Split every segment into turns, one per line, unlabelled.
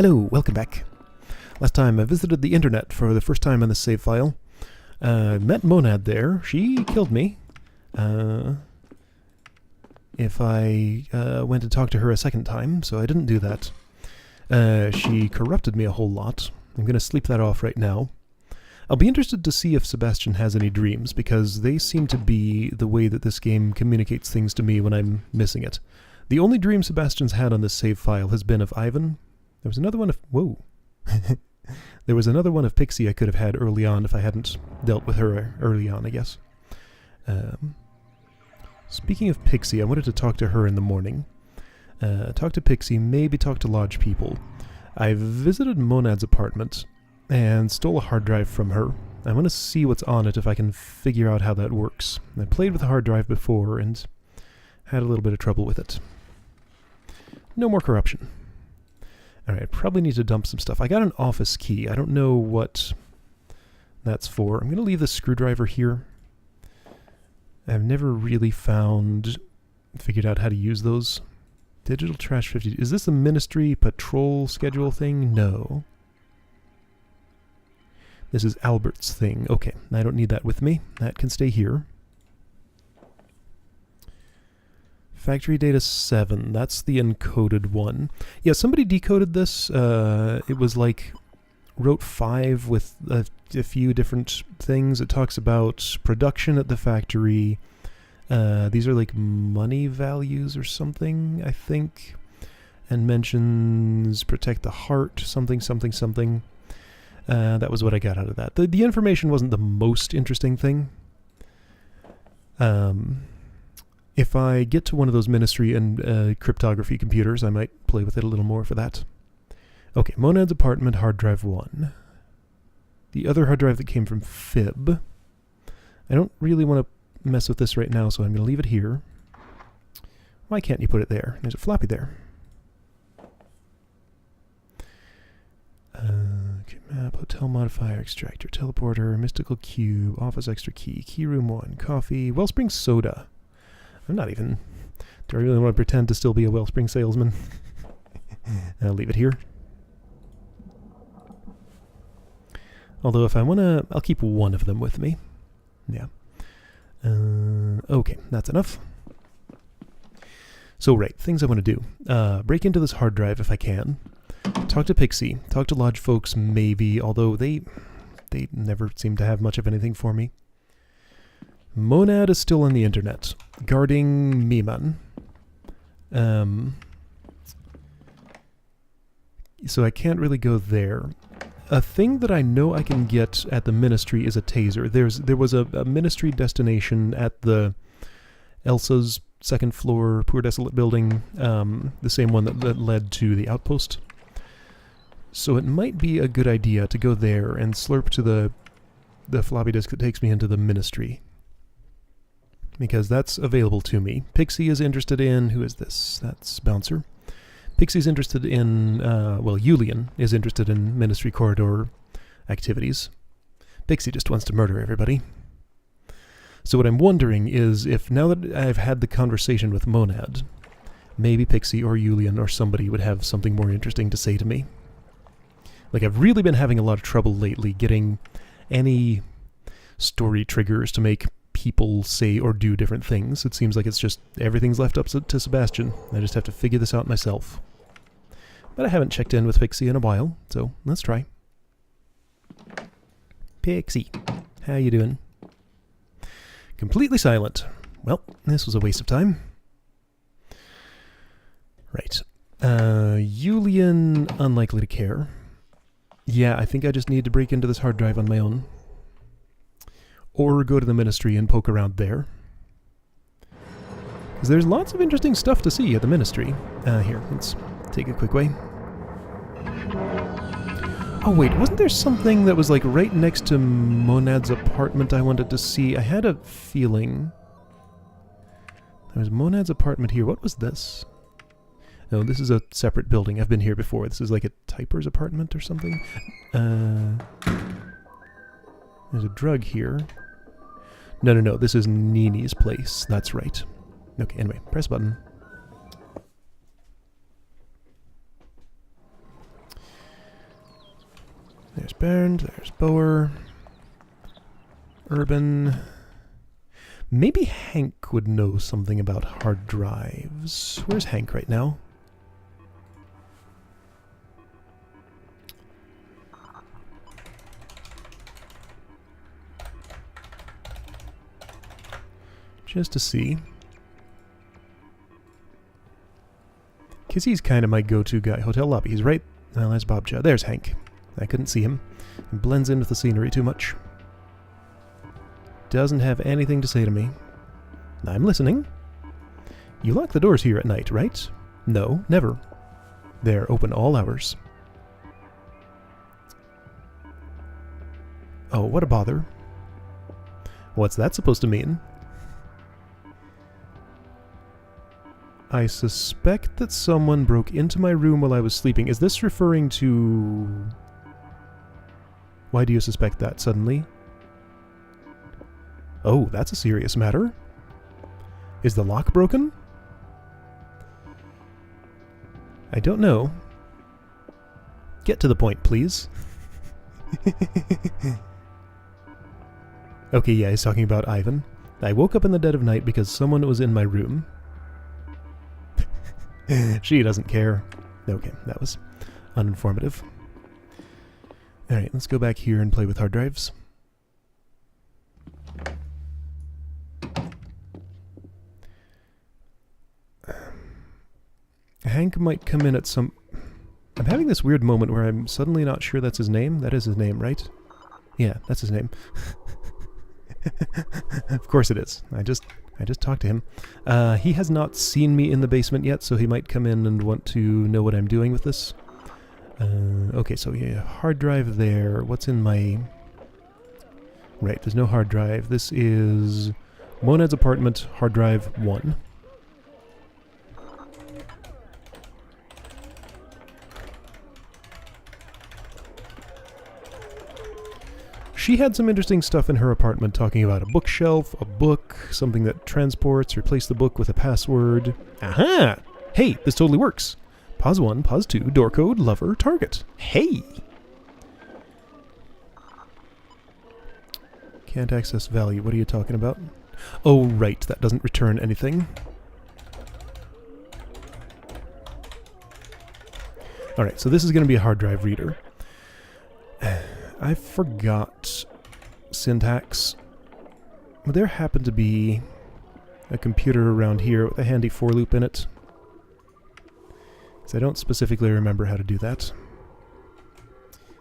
Hello, welcome back. Last time I visited the internet for the first time on this save file. Met Monad there. She killed me. If I went to talk to her a second time, so I didn't do that. She corrupted me a whole lot. I'm going to sleep that off right now. I'll be interested to see if Sebastian has any dreams, because they seem to be the way that this game communicates things to me when I'm missing it. The only dream Sebastian's had on this save file has been of Ivan. There was another one of... Whoa. There was another one of Pixie I could have had early on if I hadn't dealt with her early on, I guess. Speaking of Pixie, I wanted to talk to her in the morning. Talk to Pixie, maybe talk to Lodge people. I visited Monad's apartment and stole a hard drive from her. I want to see what's on it if I can figure out how that works. I played with a hard drive before and had a little bit of trouble with it. No more corruption. Alright, probably need to dump some stuff. I got an office key. I don't know what that's for. I'm going to leave the screwdriver here. I've never really figured out how to use those. Digital Trash 50. Is this a Ministry patrol schedule thing? No. This is Albert's thing. Okay, I don't need that with me. That can stay here. Factory data 7, that's the encoded one. Yeah, somebody decoded this. It was like wrote 5 with a few different things. It talks about production at the factory. These are like money values or something, I think. And mentions protect the heart, something, something, something. That was what I got out of that. The information wasn't the most interesting thing. If I get to one of those Ministry and cryptography computers, I might play with it a little more for that. Okay, Monad's apartment, hard drive 1. The other hard drive that came from Fib. I don't really want to mess with this right now, so I'm going to leave it here. Why can't you put it there? There's a floppy there. Okay, map, hotel modifier, extractor, teleporter, mystical cube, office extra key, key room 1, coffee, Wellspring soda. I'm not even... Do I really want to pretend to still be a Wellspring salesman? I'll leave it here. Although if I want to... I'll keep one of them with me. Yeah. Okay, that's enough. So, right, things I want to do. Break into this hard drive if I can. Talk to Pixie. Talk to Lodge folks, maybe, although they never seem to have much of anything for me. Monad is still on the internet, guarding Miman. So I can't really go there. A thing that I know I can get at the Ministry is a taser. There was a Ministry destination at the Elsa's second floor Poor Desolate building, the same one that led to the outpost. So it might be a good idea to go there and slurp to the floppy disk that takes me into the Ministry. Because that's available to me. Pixie is interested in... Who is this? That's Bouncer. Pixie's interested in... well, Julian is interested in Ministry Corridor activities. Pixie just wants to murder everybody. So what I'm wondering is if now that I've had the conversation with Monad, maybe Pixie or Julian or somebody would have something more interesting to say to me. Like, I've really been having a lot of trouble lately getting any story triggers to make people say or do different things. It seems like it's just everything's left up to Sebastian. I just have to figure this out myself. But I haven't checked in with Pixie in a while, so let's try. Pixie, how you doing? Completely silent. Well, this was a waste of time. Right. Julian, unlikely to care. Yeah, I think I just need to break into this hard drive on my own. Or go to the Ministry and poke around there. Because there's lots of interesting stuff to see at the Ministry. Here, let's take a quick way. Oh wait, wasn't there something that was like right next to Monad's apartment I wanted to see? I had a feeling. There was Monad's apartment here. What was this? No, this is a separate building. I've been here before. This is like a typer's apartment or something. There's a drug here. No. This is Nini's place. That's right. Okay, anyway, press button. There's Bernd, there's Boer. Urban. Maybe Hank would know something about hard drives. Where's Hank right now? Just to see. Because he's kind of my go-to guy. Hotel lobby. He's right... Well, there's Bob Chow. There's Hank. I couldn't see him. He blends in with the scenery too much. Doesn't have anything to say to me. I'm listening. You lock the doors here at night, right? No, never. They're open all hours. Oh, what a bother. What's that supposed to mean? I suspect that someone broke into my room while I was sleeping. Is this referring to... Why do you suspect that suddenly? Oh, that's a serious matter. Is the lock broken? I don't know. Get to the point, please. Okay, yeah, he's talking about Ivan. I woke up in the dead of night because someone was in my room. She doesn't care. Okay, that was uninformative. Alright, let's go back here and play with hard drives. Hank might come in at some... I'm having this weird moment where I'm suddenly not sure that's his name. That is his name, right? Yeah, that's his name. Of course it is. I just talked to him. He has not seen me in the basement yet, so he might come in and want to know what I'm doing with this. Okay, so yeah, hard drive there. What's in my... Right, there's no hard drive. This is Monad's apartment, hard drive 1. She had some interesting stuff in her apartment, talking about a bookshelf, a book, something that transports, replace the book with a password. Aha! Hey, this totally works. Pause 1, pause 2, door code, lover, target. Hey! Can't access value. What are you talking about? Oh, right, that doesn't return anything. Alright, so this is going to be a hard drive reader. I forgot syntax. There happened to be a computer around here with a handy for loop in it. So I don't specifically remember how to do that.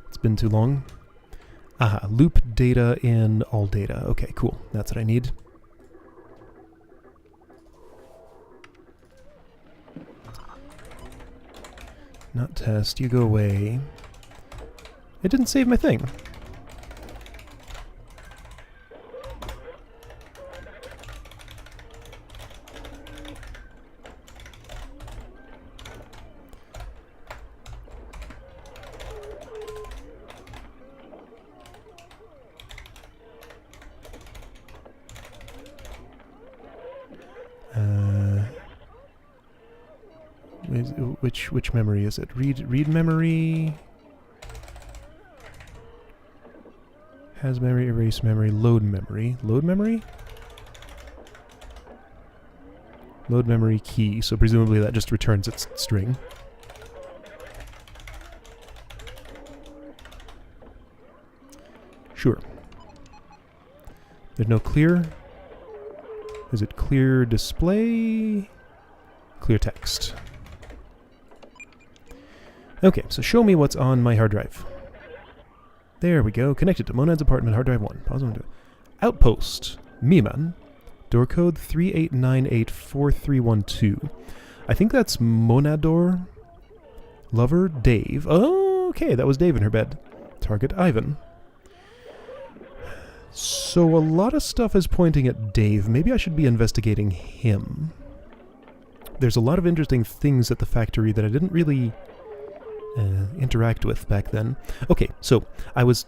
It's been too long. Aha, loop data in all data. Okay, cool. That's what I need. Not test, you go away. It didn't save my thing. Which memory is it? Read memory. Has memory, erase memory, load memory. Load memory? Load memory key, so presumably that just returns its string. Sure. There's no clear. Is it clear display? Clear text. Okay, so show me what's on my hard drive. There we go. Connected to Monad's apartment, hard drive 1. Pause 1. Outpost. Miman. Door code 38984312. I think that's Monador. Lover, Dave. Oh, okay, that was Dave in her bed. Target, Ivan. So a lot of stuff is pointing at Dave. Maybe I should be investigating him. There's a lot of interesting things at the factory that I didn't really... interact with back then. Okay, so I was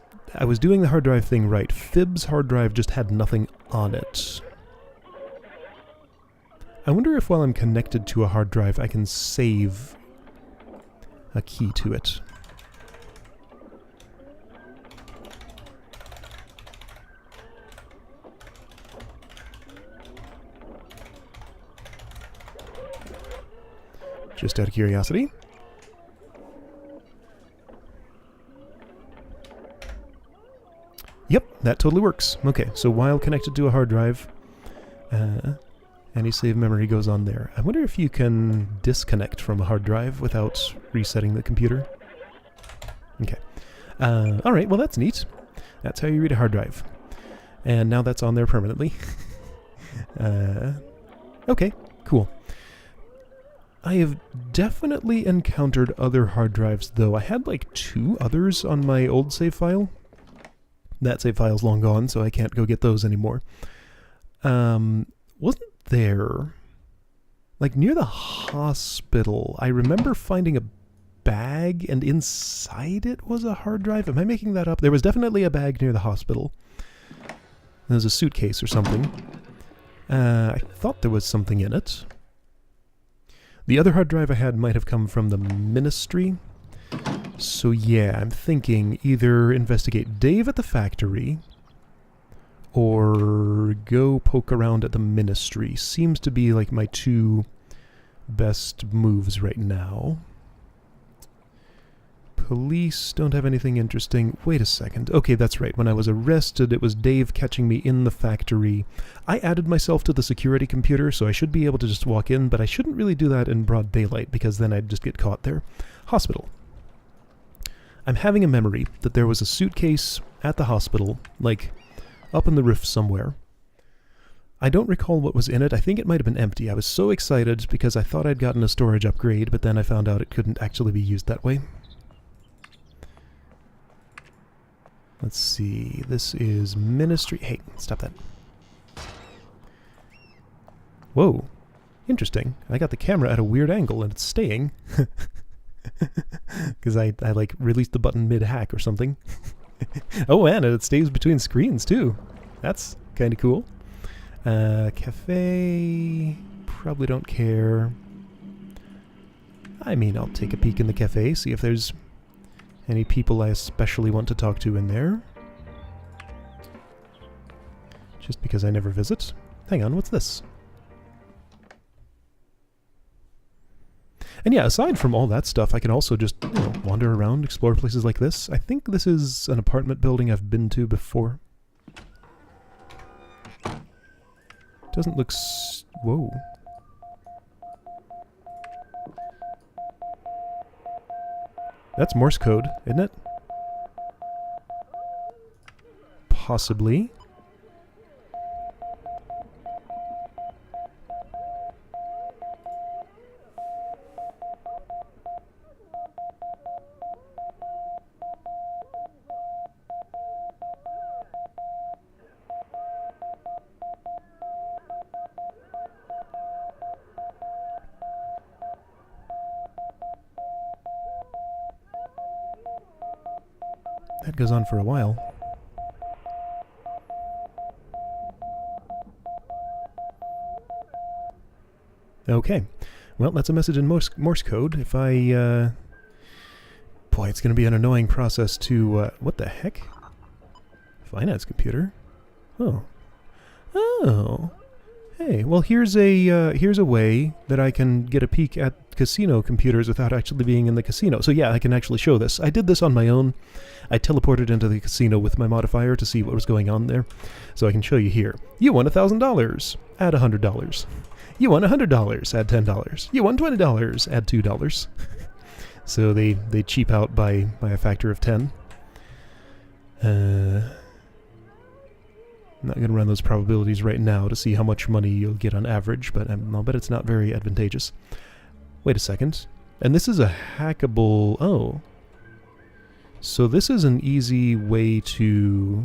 doing the hard drive thing right. Fib's hard drive just had nothing on it. I wonder if while I'm connected to a hard drive I can save a key to it. Just out of curiosity. Yep, that totally works. Okay, so while connected to a hard drive, any save memory goes on there. I wonder if you can disconnect from a hard drive without resetting the computer. Okay. Alright, well that's neat. That's how you read a hard drive. And now that's on there permanently. Okay, cool. I have definitely encountered other hard drives, though. I had like 2 others on my old save file. That save file's long gone, so I can't go get those anymore. Wasn't there... like, near the hospital, I remember finding a bag, and inside it was a hard drive? Am I making that up? There was definitely a bag near the hospital. There was a suitcase or something. I thought there was something in it. The other hard drive I had might have come from the ministry. So yeah, I'm thinking either investigate Dave at the factory or go poke around at the ministry. Seems to be like my 2 best moves right now. Police don't have anything interesting. Wait a second. Okay, that's right. When I was arrested, it was Dave catching me in the factory. I added myself to the security computer, so I should be able to just walk in, but I shouldn't really do that in broad daylight, because then I'd just get caught there. Hospital. I'm having a memory that there was a suitcase at the hospital, like, up in the roof somewhere. I don't recall what was in it. I think it might have been empty. I was so excited because I thought I'd gotten a storage upgrade, but then I found out it couldn't actually be used that way. Let's see, this is ministry. Hey, stop that. Whoa, interesting. I got the camera at a weird angle and it's staying. Because I like released the button mid-hack or something. Oh, and it stays between screens too. That's kind of cool. Cafe, probably don't care. I mean, I'll take a peek in the cafe, see if there's any people I especially want to talk to in there. Just because I never visit. Hang on, what's this? And yeah, aside from all that stuff, I can also just, you know, wander around, explore places like this. I think this is an apartment building I've been to before. Doesn't look whoa. That's Morse code, isn't it? Possibly. That goes on for a while. Okay. Well, that's a message in Morse code. If I, boy, it's going to be an annoying process to, what the heck? Finance computer? Oh. Oh. Hey, well, here's a way that I can get a peek at casino computers without actually being in the casino. So yeah, I can actually show this. I did this on my own. I teleported into the casino with my modifier to see what was going on there. So I can show you here. You won $1,000. Add $100. You won $100. Add $10. You won $20. Add $2. So they cheap out by a factor of 10. I'm not going to run those probabilities right now to see how much money you'll get on average, but I'll bet it's not very advantageous. Wait a second. And this is a hackable... Oh. So this is an easy way to...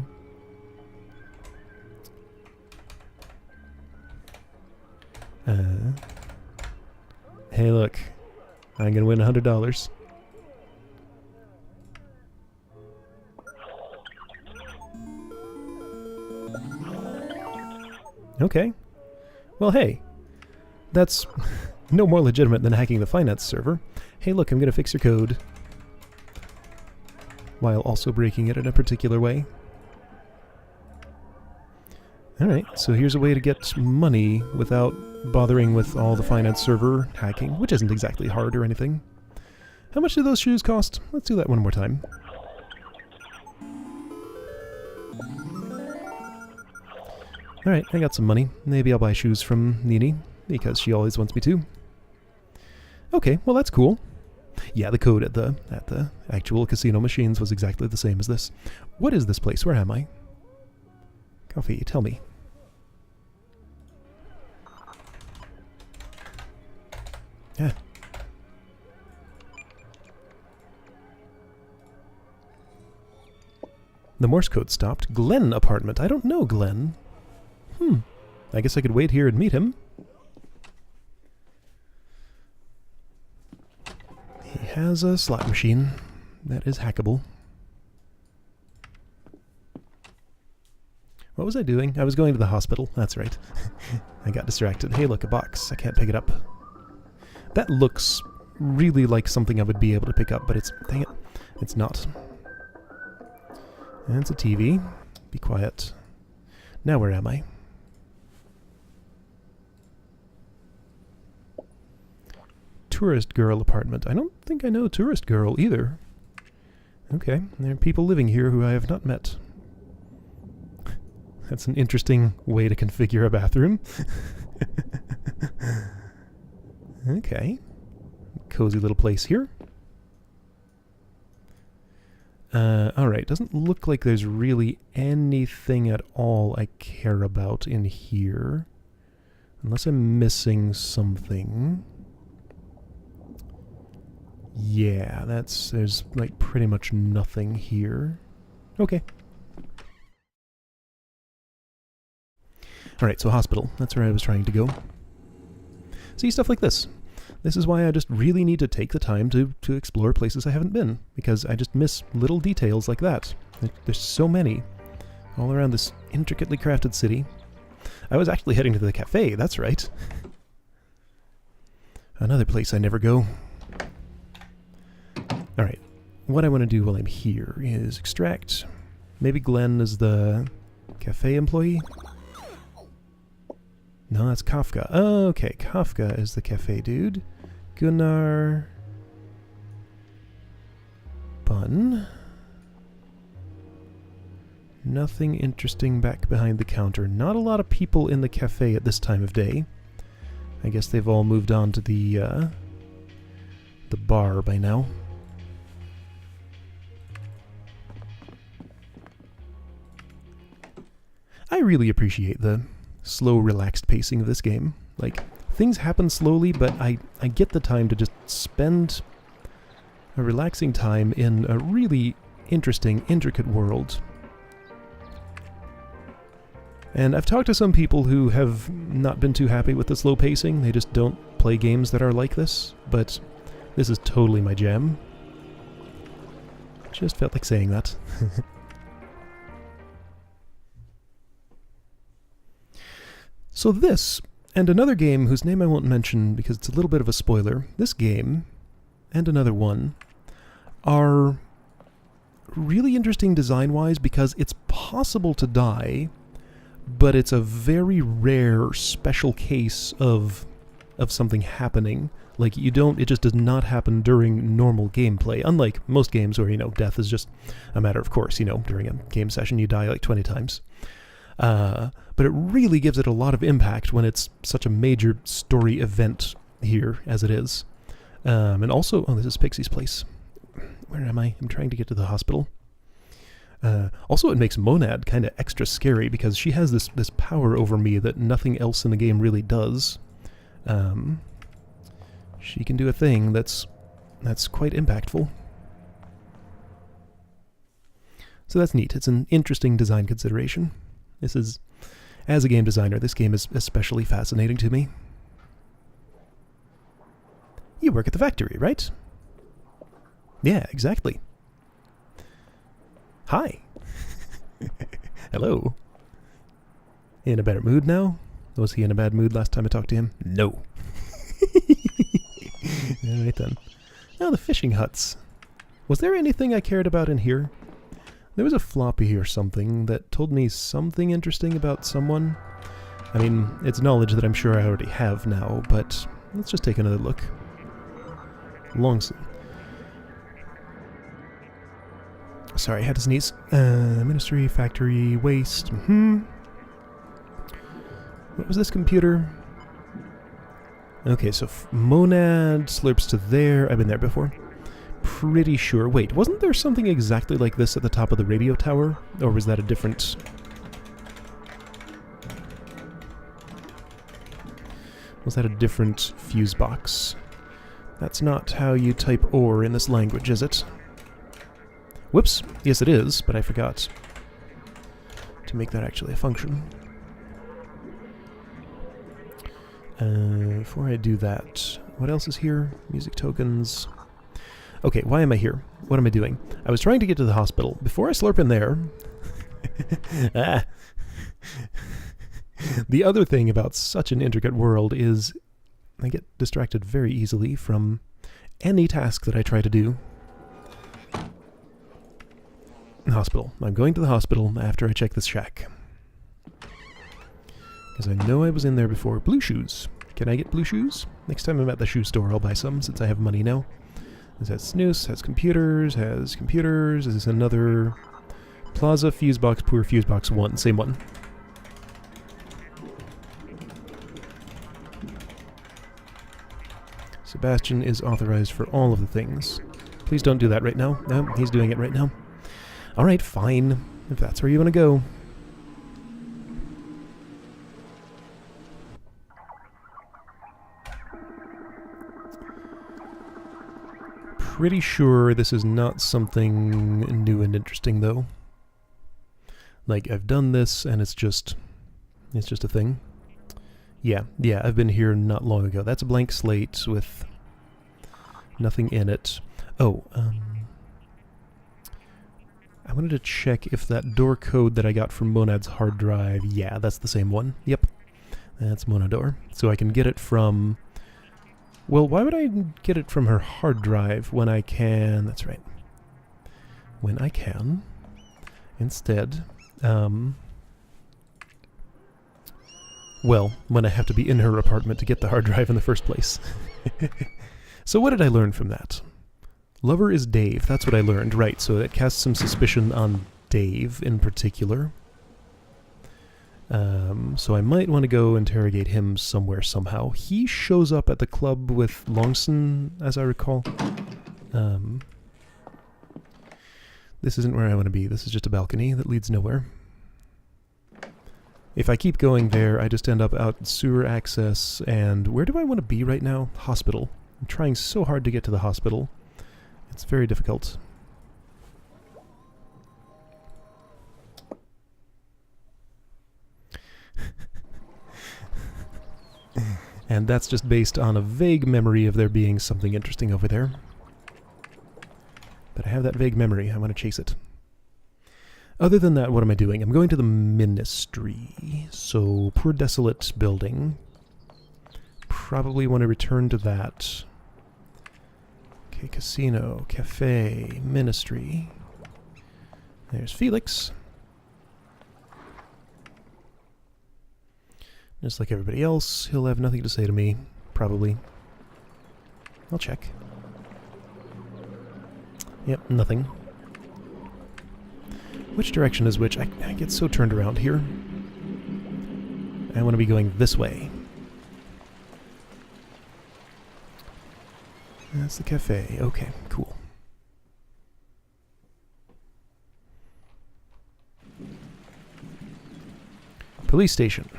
Hey, look. I'm going to win $100. Okay. Well, hey. That's no more legitimate than hacking the finance server. Hey, look, I'm going to fix your code. While also breaking it in a particular way. Alright, so here's a way to get money without bothering with all the finance server hacking, which isn't exactly hard or anything. How much do those shoes cost? Let's do that one more time. Alright, I got some money. Maybe I'll buy shoes from Nini, because she always wants me to. Okay, well that's cool. Yeah, the code at the actual casino machines was exactly the same as this. What is this place? Where am I? Coffee, tell me. Yeah. The Morse code stopped. Glenn apartment. I don't know Glenn. I guess I could wait here and meet him. He has a slot machine that is hackable. What was I doing? I was going to the hospital. That's right. I got distracted. Hey, look, a box. I can't pick it up. That looks really like something I would be able to pick up, but it's... dang it. It's not. And it's a TV. Be quiet. Now where am I? Tourist girl apartment. I don't think I know tourist girl either. Okay, there are people living here who I have not met. That's an interesting way to configure a bathroom. Okay. Cozy little place here. Alright, doesn't look like there's really anything at all I care about in here. Unless I'm missing something. Yeah, there's like pretty much nothing here. Okay. Alright, so hospital. That's where I was trying to go. See, stuff like this. This is why I just really need to take the time to explore places I haven't been, because I just miss little details like that. There's so many all around this intricately crafted city. I was actually heading to the cafe, that's right. Another place I never go. Alright, what I want to do while I'm here is extract. Maybe Glenn is the cafe employee? No, that's Kafka. Oh, okay, Kafka is the cafe dude. Gunnar... Bun. Nothing interesting back behind the counter. Not a lot of people in the cafe at this time of day. I guess they've all moved on to the bar by now. I really appreciate the slow, relaxed pacing of this game. Like, things happen slowly, but I get the time to just spend a relaxing time in a really interesting, intricate world. And I've talked to some people who have not been too happy with the slow pacing. They just don't play games that are like this, but this is totally my jam. Just felt like saying that. So this, and another game whose name I won't mention because it's a little bit of a spoiler, this game, and another one, are really interesting design-wise because it's possible to die, but it's a very rare special case of something happening. Like, you don't, it just does not happen during normal gameplay, unlike most games where, you know, death is just a matter of course, you know, during a game session you die like 20 times. But it really gives it a lot of impact when it's such a major story event here, as it is. And also, oh, this is Pixie's place. Where am I? I'm trying to get to the hospital. Also, it makes Monad kind of extra scary because she has this power over me that nothing else in the game really does. She can do a thing that's quite impactful. So that's neat. It's an interesting design consideration. This is, as a game designer, this game is especially fascinating to me. You work at the factory, right? Yeah, exactly. Hi. Hello. In a better mood now? Was he in a bad mood last time I talked to him? No. Alright then. Now the fishing huts. Was there anything I cared about in here? There was a floppy or something that told me something interesting about someone. I mean, it's knowledge that I'm sure I already have now, but let's just take another look. Longson. Sorry, I had to sneeze. Ministry, factory, waste. What was this computer? Okay, so Monad slurps to there. I've been there before. Pretty sure. Wait, wasn't there something exactly like this at the top of the radio tower? Or was that a different... Was that a different fuse box? That's not how you type OR in this language, is it? Whoops. Yes, it is, but I forgot to make that actually a function. Before I do that, what else is here? Music tokens. Okay, why am I here? What am I doing? I was trying to get to the hospital. Before I slurp in there... ah. The other thing about such an intricate world is I get distracted very easily from any task that I try to do. Hospital. I'm going to the hospital after I check this shack. Because I know I was in there before. Blue shoes. Can I get blue shoes? Next time I'm at the shoe store, I'll buy some, since I have money now. This has snus, has computers, This is another Plaza, fuse box, poor fuse box 1. Same one. Sebastian is authorized for all of the things. Please don't do that right now. No, he's doing it right now. Alright, fine. If that's where you want to go. Pretty sure this is not something new and interesting, though. Like, I've done this, and it's just a thing. Yeah, I've been here not long ago. That's a blank slate with nothing in it. Oh, I wanted to check if that door code that I got from Monad's hard drive, yeah, that's the same one. Yep, that's Monador. So I can get it from... Well, why would I get it from her hard drive when I can... That's right. When I can, instead, well, when I have to be in her apartment to get the hard drive in the first place. So what did I learn from that? Lover is Dave. That's what I learned. Right, so it casts some suspicion on Dave in particular. So I might want to go interrogate him somewhere somehow. He shows up at the club with Longson, as I recall. This isn't where I want to be. This is just a balcony that leads nowhere. If I keep going there, I just end up out sewer access, and where do I want to be right now? Hospital. I'm trying so hard to get to the hospital. It's very difficult. And that's just based on a vague memory of there being something interesting over there. But I have that vague memory. I want to chase it. Other than that, what am I doing? I'm going to the ministry. So, poor desolate building. Probably want to return to that. Okay, casino, cafe, ministry. There's Felix. Just like everybody else, he'll have nothing to say to me, probably. I'll check. Yep, nothing. Which direction is which? I get so turned around here. I want to be going this way. That's the cafe. Okay, cool. Police station.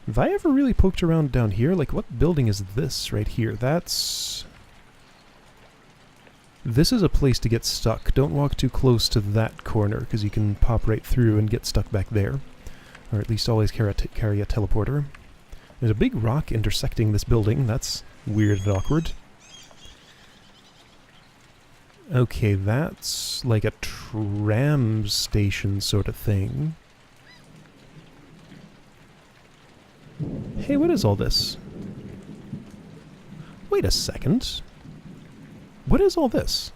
Have I ever really poked around down here? Like, what building is this right here? That's... This is a place to get stuck. Don't walk too close to that corner, because you can pop right through and get stuck back there. Or at least always carry a teleporter. There's a big rock intersecting this building. That's weird and awkward. Okay, that's like a tram station sort of thing. Hey, what is all this? Wait a second. What is all this?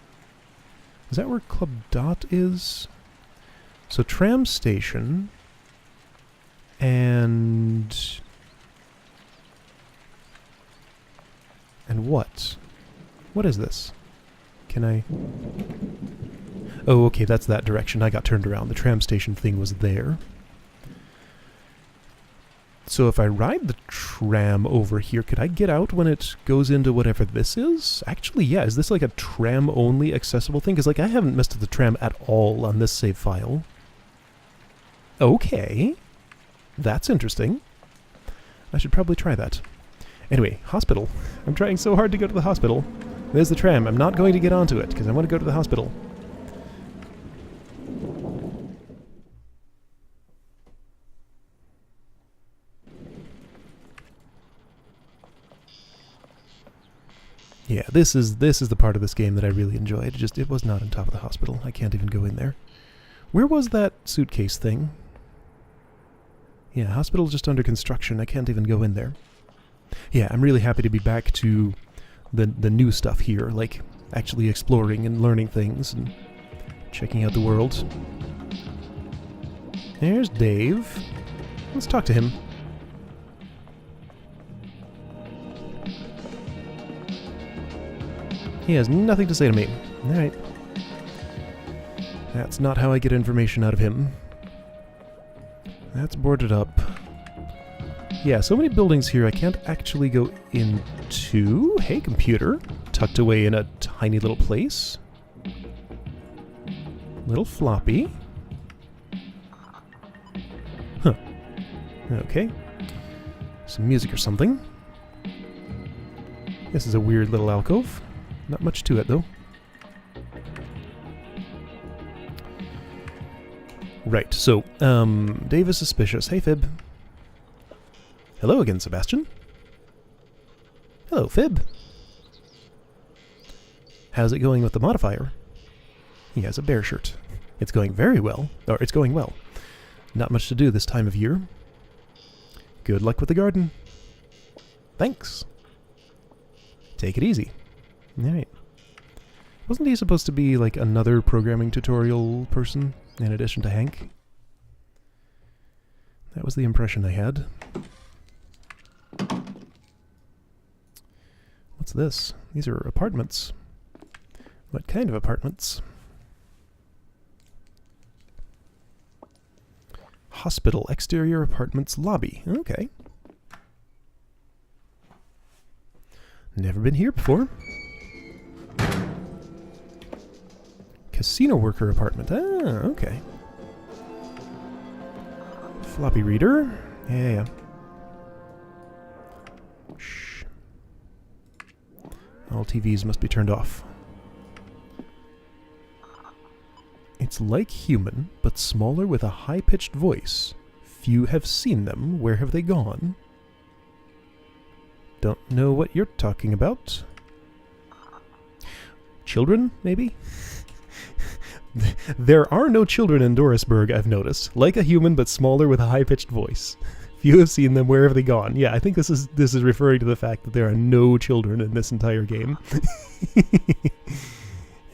Is that where Club Dot is? So tram station and what? What is this? Can I... Oh, okay, that's that direction. I got turned around. The tram station thing was there. So if I ride the tram over here, could I get out when it goes into whatever this is? Actually, yeah. Is this like a tram-only accessible thing? Because, like, I haven't messed with the tram at all on this save file. Okay. That's interesting. I should probably try that. Anyway, hospital. I'm trying so hard to go to the hospital. There's the tram. I'm not going to get onto it, because I want to go to the hospital. Yeah, this is the part of this game that I really enjoyed. It was not on top of the hospital. I can't even go in there. Where was that suitcase thing? Yeah, hospital's just under construction. I can't even go in there. Yeah, I'm really happy to be back to the new stuff here, like actually exploring and learning things and checking out the world. There's Dave. Let's talk to him. He has nothing to say to me. Alright. That's not how I get information out of him. That's boarded up. Yeah, so many buildings here I can't actually go into. Hey, computer. Tucked away in a tiny little place. Little floppy. Huh. Okay. Some music or something. This is a weird little alcove. Not much to it, though. Right, so, Dave is suspicious. Hey, Fib. Hello again, Sebastian. Hello, Fib. How's it going with the modifier? He has a bear shirt. It's going very well. Or, it's going well. Not much to do this time of year. Good luck with the garden. Thanks. Take it easy. Alright. Wasn't he supposed to be like another programming tutorial person in addition to Hank? That was the impression I had. What's this? These are apartments. What kind of apartments? Hospital exterior apartments lobby. Okay. Never been here before. Casino worker apartment. Ah, okay. Floppy reader. Yeah. Shh. All TVs must be turned off. It's like human, but smaller with a high-pitched voice. Few have seen them. Where have they gone? Don't know what you're talking about. Children, maybe? There are no children in Dorisburg, I've noticed. Like a human, but smaller with a high-pitched voice. Few have seen them. Where have they gone? Yeah, I think this is referring to the fact that there are no children in this entire game.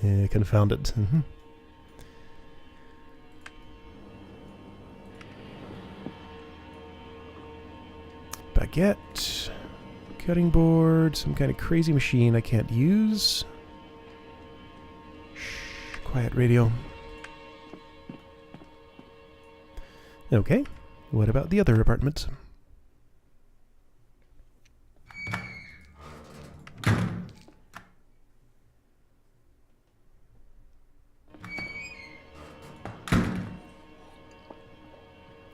Yeah, confounded. Mm-hmm. Baguette. Cutting board. Some kind of crazy machine I can't use. Quiet radio. Okay, what about the other apartment?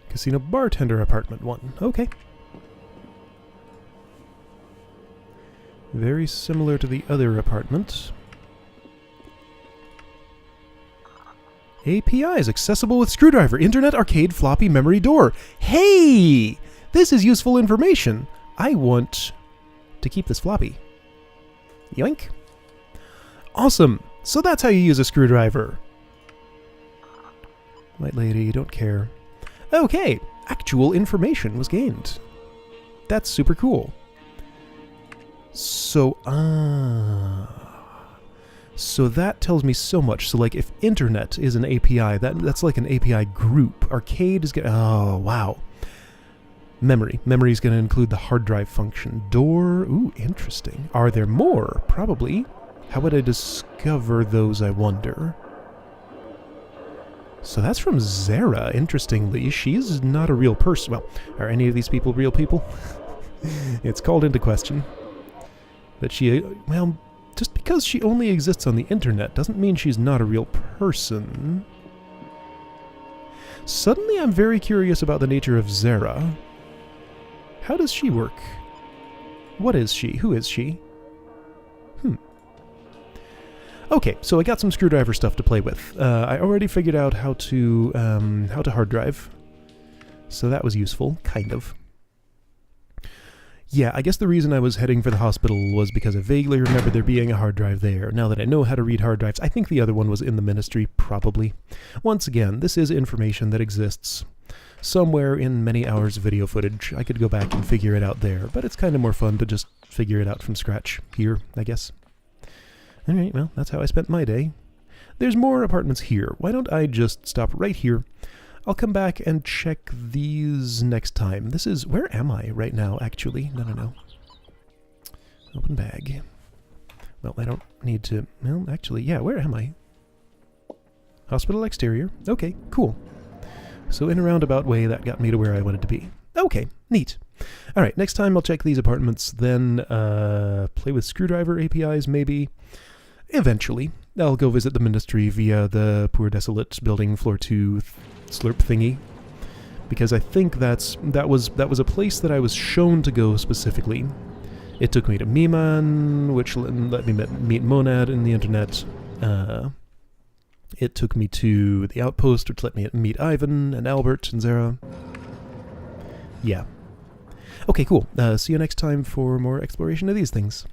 Casino bartender apartment 1. Okay. Very similar to the other apartment. APIs accessible with screwdriver, internet, arcade, floppy, memory, door. Hey! This is useful information. I want to keep this floppy. Yoink. Awesome. So that's how you use a screwdriver. White lady, don't care. Okay. Actual information was gained. That's super cool. So So that tells me so much. So like if internet is an API, that's like an API group. Arcade is gonna, oh wow. Memory. Memory is going to include the hard drive function. Door, ooh, interesting. Are there more? Probably. How would I discover those, I wonder? So that's from Zara, interestingly. She's not a real person. Well, are any of these people real people? It's called into question. But she, well, just because she only exists on the internet doesn't mean she's not a real person. Suddenly I'm very curious about the nature of Zara. How does she work? What is she? Who is she? Okay, so I got some screwdriver stuff to play with. I already figured out how to hard drive. So that was useful, kind of. Yeah, I guess the reason I was heading for the hospital was because I vaguely remember there being a hard drive there. Now that I know how to read hard drives, I think the other one was in the ministry, probably. Once again, this is information that exists somewhere in many hours of video footage. I could go back and figure it out there, but it's kind of more fun to just figure it out from scratch here, I guess. Alright, well, that's how I spent my day. There's more apartments here. Why don't I just stop right here? I'll come back and check these next time. This is... where am I right now, actually? No. Open bag. Well, I don't need to... well, actually, yeah, where am I? Hospital exterior. Okay, cool. So in a roundabout way, that got me to where I wanted to be. Okay, neat. Alright, next time I'll check these apartments, then play with screwdriver APIs, maybe. Eventually. I'll go visit the ministry via the Poor Desolate Building Floor 2 slurp thingy. Because I think that was a place that I was shown to go specifically. It took me to Miman, which let me meet Monad in the internet. It took me to the Outpost, which let me meet Ivan and Albert and Zara. Yeah. Okay, cool. See you next time for more exploration of these things.